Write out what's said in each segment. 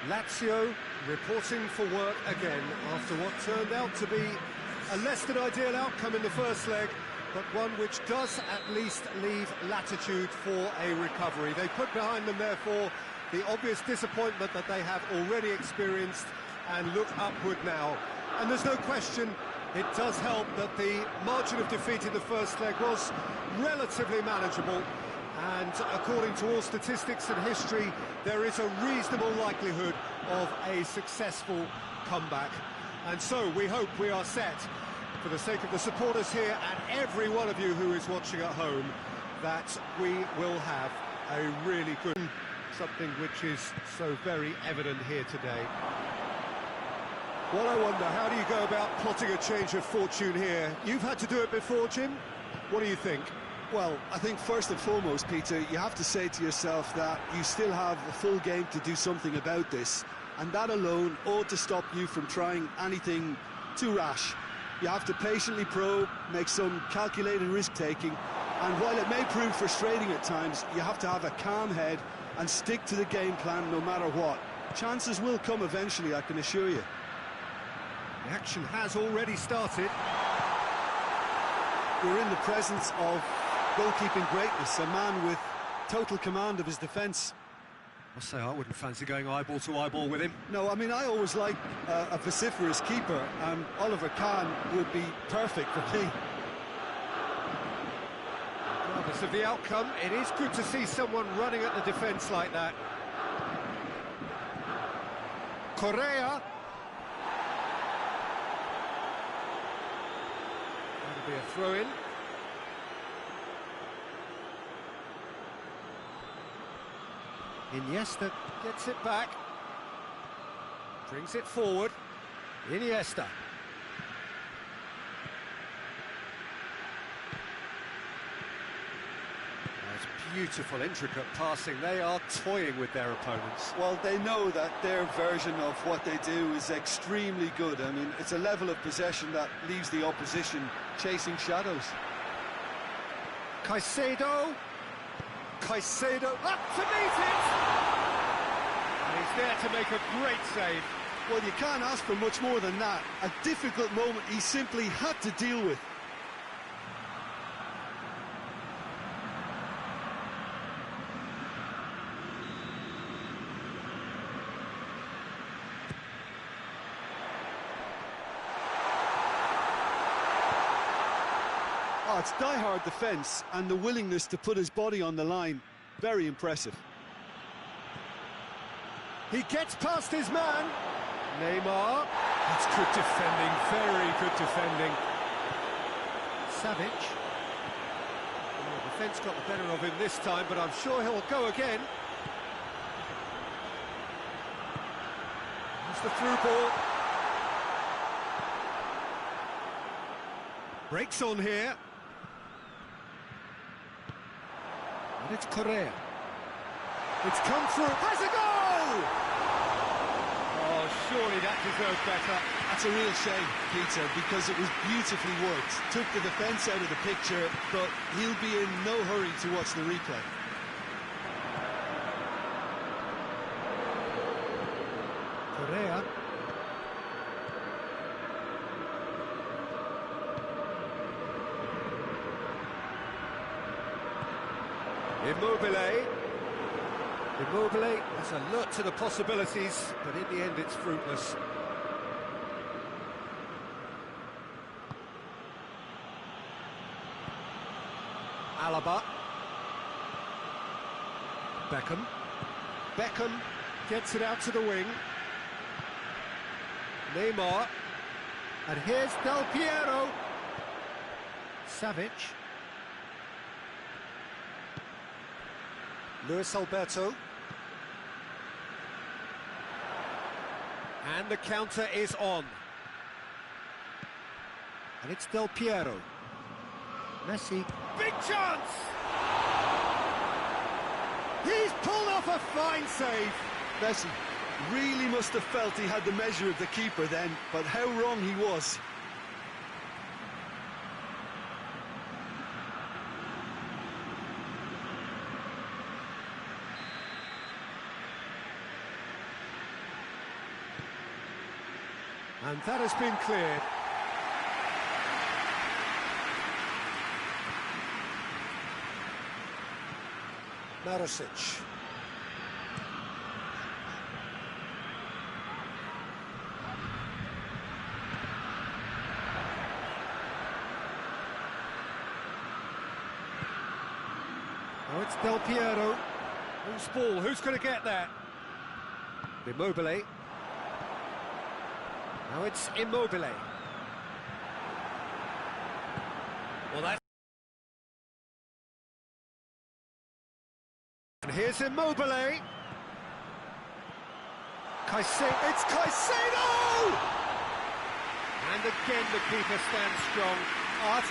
Lazio reporting for work again after what turned out to be a less than ideal outcome in the first leg, but one which does at least leave latitude for a recovery. They put behind them, therefore, the obvious disappointment that they have already experienced and look upward now. And there's no question it does help that the margin of defeat in the first leg was relatively manageable. And according to all statistics and history, there is a reasonable likelihood of a successful comeback. And so we hope we are set, for the sake of the supporters here and every one of you who is watching at home, that we will have a really good... something which is so very evident here today. Well, I wonder, how do you go about plotting a change of fortune here? You've had to do it before, Jim. What do you think? Well, I think first and foremost, Peter, you have to say to yourself that you still have a full game to do something about this, and that alone ought to stop you from trying anything too rash. You have to patiently probe, make some calculated risk-taking, and while it may prove frustrating at times, you have to have a calm head and stick to the game plan no matter what. Chances will come eventually, I can assure you. The action has already started. We're in the presence of goalkeeping greatness, a man with total command of his defence. I'll say I wouldn't fancy going eyeball to eyeball with him. No, I mean, I always like a vociferous keeper, and Oliver Kahn would be perfect for me. Regardless of the outcome, it is good to see someone running at the defence like that. Correa. That'll be a throw-in. Iniesta gets it back, brings it forward. Iniesta. That's beautiful, intricate passing. They are toying with their opponents. Well, they know that their version of what they do is extremely good. I mean, it's a level of possession that leaves the opposition chasing shadows. Caicedo up to meet it! And he's there to make a great save. Well, you can't ask for much more than that. A difficult moment he simply had to deal with. Oh, it's die-hard defence and the willingness to put his body on the line. Very impressive. He gets past his man. Neymar. That's good defending, very good defending. Savic. Well, the defence got the better of him this time, but I'm sure he'll go again. That's the through ball. Breaks on here. And it's Correa. It's come through. Has a goal! Oh, surely that deserved better. That's a real shame, Peter, because it was beautifully worked. Took the defence out of the picture, but he'll be in no hurry to watch the replay. Correa. Immobile has alert to the possibilities, but in the end it's fruitless. Alaba. Beckham gets it out to the wing. Neymar. And here's Del Piero. Savic. Luis Alberto. And the counter is on. And it's Del Piero. Messi. Big chance! He's pulled off a fine save. Messi really must have felt he had the measure of the keeper then, but how wrong he was. And that has been cleared. Marosic. Now it's Del Piero. Who's ball? Who's going to get that? Immobile. Now it's Immobile. Well, that's... And here's Immobile. Caicedo. It's Caicedo! And again the keeper stands strong. Art.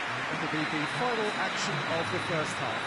And that'll be the final action of the first half.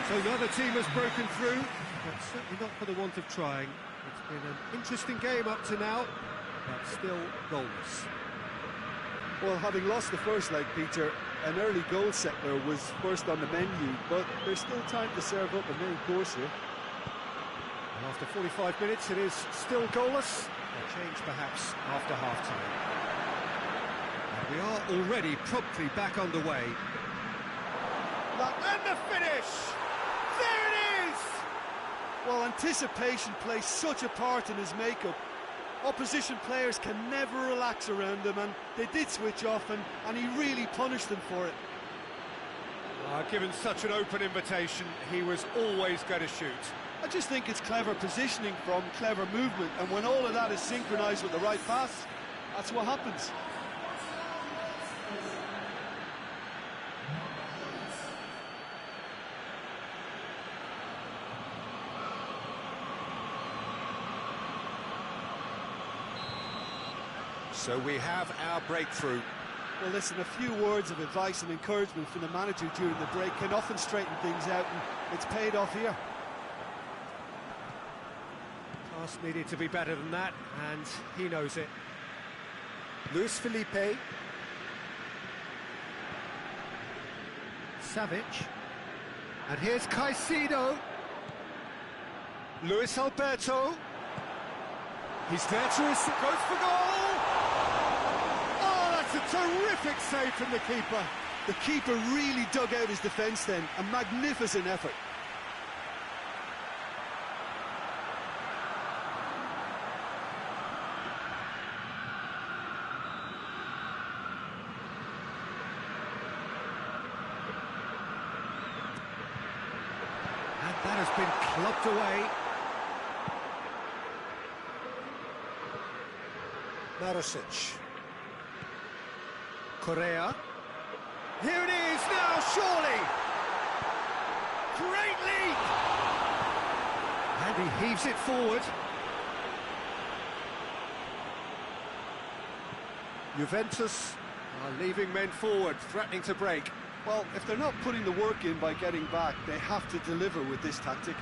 So neither team has broken through, but certainly not for the want of trying. It's been an interesting game up to now, but still goalless. Well, having lost the first leg, Peter, an early goal settler was first on the menu, but there's still time to serve up a main course here. And after 45 minutes, it is still goalless. A change perhaps after half-time. And we are already promptly back underway. And the finish! There it is! Well, anticipation plays such a part in his makeup. Opposition players can never relax around him, and they did switch off, and he really punished them for it. Given such an open invitation, he was always going to shoot. I just think it's clever positioning from clever movement, and when all of that is synchronised with the right pass, that's what happens. So we have our breakthrough. Well, listen, a few words of advice and encouragement from the manager during the break can often straighten things out, and it's paid off here. Pass needed to be better than that, and he knows it. Luis Felipe. Savic. And here's Caicedo. Luis Alberto. He's there to receive. Goes for goal! A terrific save from the keeper. The keeper really dug out his defence then. A magnificent effort. And that has been clubbed away. Marosic. Correa. Here it is now, surely! Great lead! And he heaves it forward. Juventus are leaving men forward, threatening to break. Well, if they're not putting the work in by getting back, they have to deliver with this tactic.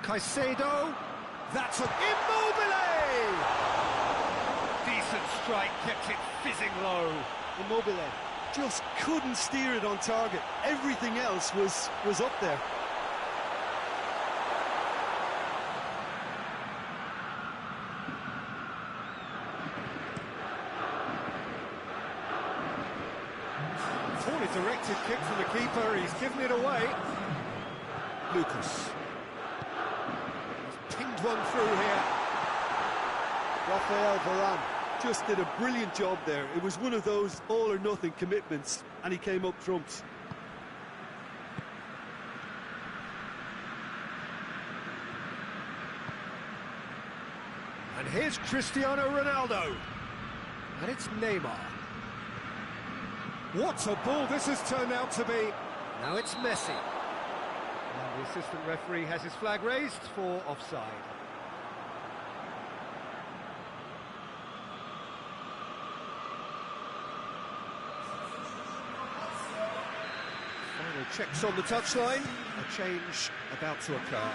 Caicedo. That's an Immobile! Decent strike, kept it fizzing low. Immobile just couldn't steer it on target. Everything else was up there. Poorly directed kick from the keeper, he's given it away. Lucas. He's pinged one through here. Rafael Varane just did a brilliant job there. It was one of those all-or-nothing commitments, and he came up trumps. And here's Cristiano Ronaldo. And it's Neymar. What a ball this has turned out to be. Now it's Messi. And the assistant referee has his flag raised for offside. Final checks on the touchline. A change about to occur.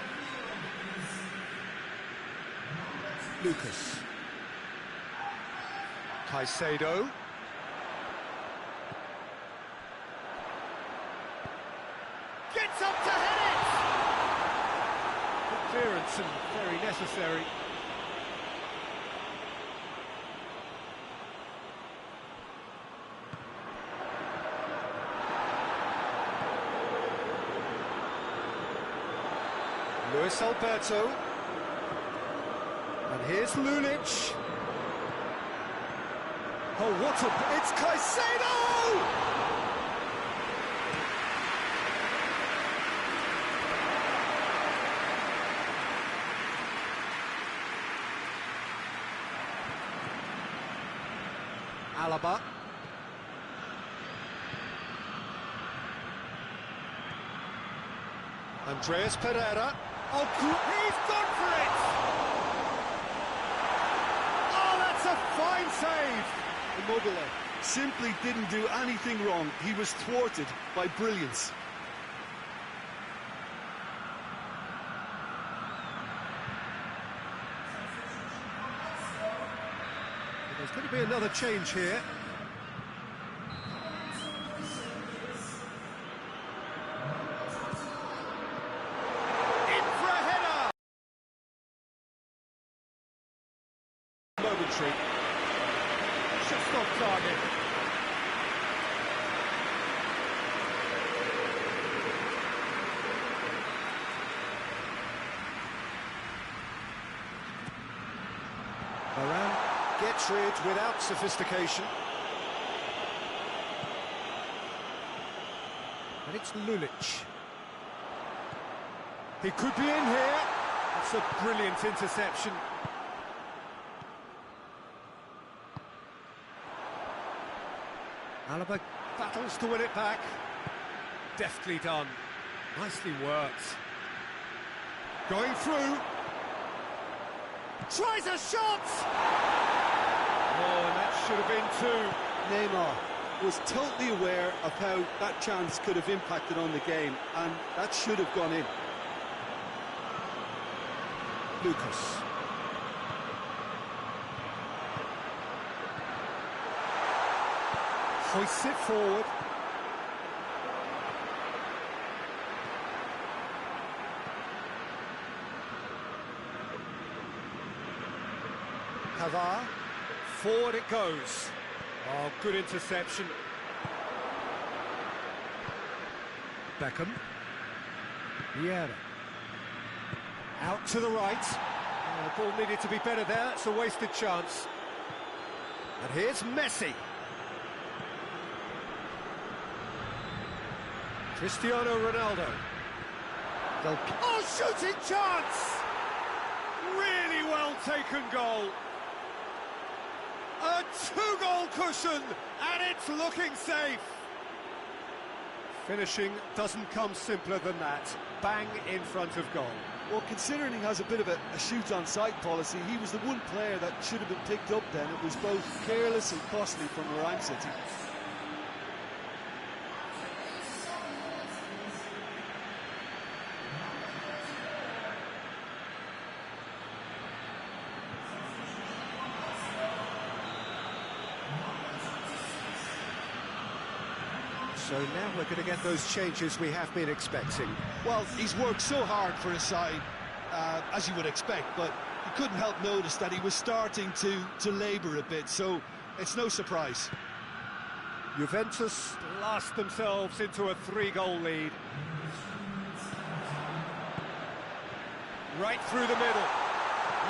Lucas. Caicedo. Gets up to head it! Good clearance and very necessary. Luis Alberto. And here's Lulic. Oh, what a... It's Caicedo! Alaba. Andreas Pereira. Oh, he's gone for it! Oh, that's a fine save! Immobile simply didn't do anything wrong. He was thwarted by brilliance. There's going to be another change here. In for a header! Momentary. Just off target. Varane gets rid without sophistication. And it's Lulic. He could be in here. That's a brilliant interception. Alaba battles to win it back. Deftly done. Nicely worked. Going through. Tries a shot! Oh, and that should have been two. Neymar was totally aware of how that chance could have impacted on the game, and that should have gone in. Lucas. Hoists it forward. Pavard, forward it goes. Oh, good interception. Beckham. Vieira. Out to the right. Oh, the ball needed to be better there. It's a wasted chance. And here's Messi. Cristiano Ronaldo. Oh, shooting chance! Really well taken goal. A two-goal cushion, and it's looking safe. Finishing doesn't come simpler than that. Bang in front of goal. Well, considering he has a bit of a shoot-on-sight policy, he was the one player that should have been picked up then. It was both careless and costly from where I'm sitting. So now we're going to get those changes we have been expecting. Well, he's worked so hard for his side, as you would expect, but you couldn't help notice that he was starting to labour a bit, so it's no surprise. Juventus blast themselves into a 3-goal lead. Right through the middle.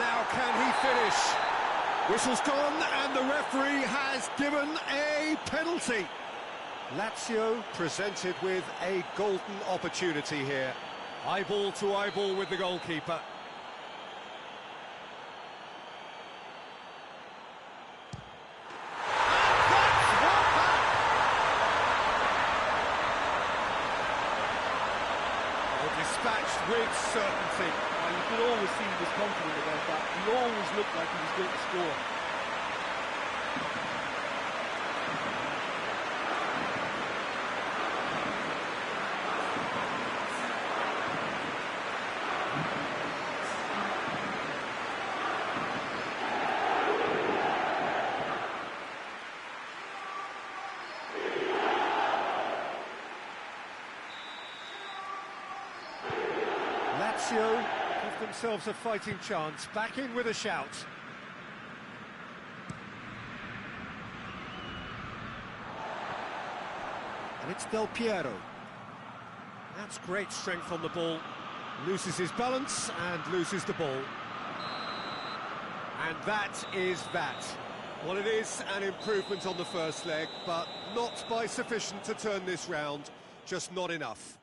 Now can he finish? Whistle's gone and the referee has given a penalty. Lazio presented with a golden opportunity here. Eyeball to eyeball with the goalkeeper. Dispatched with certainty. You could always see he was confident about that. He always looked like he was going to score. Lazio give themselves a fighting chance, back in with a shout. And it's Del Piero. That's great strength on the ball. Loses his balance and loses the ball. And that is that. Well, it is an improvement on the first leg, but not by sufficient to turn this round, just not enough.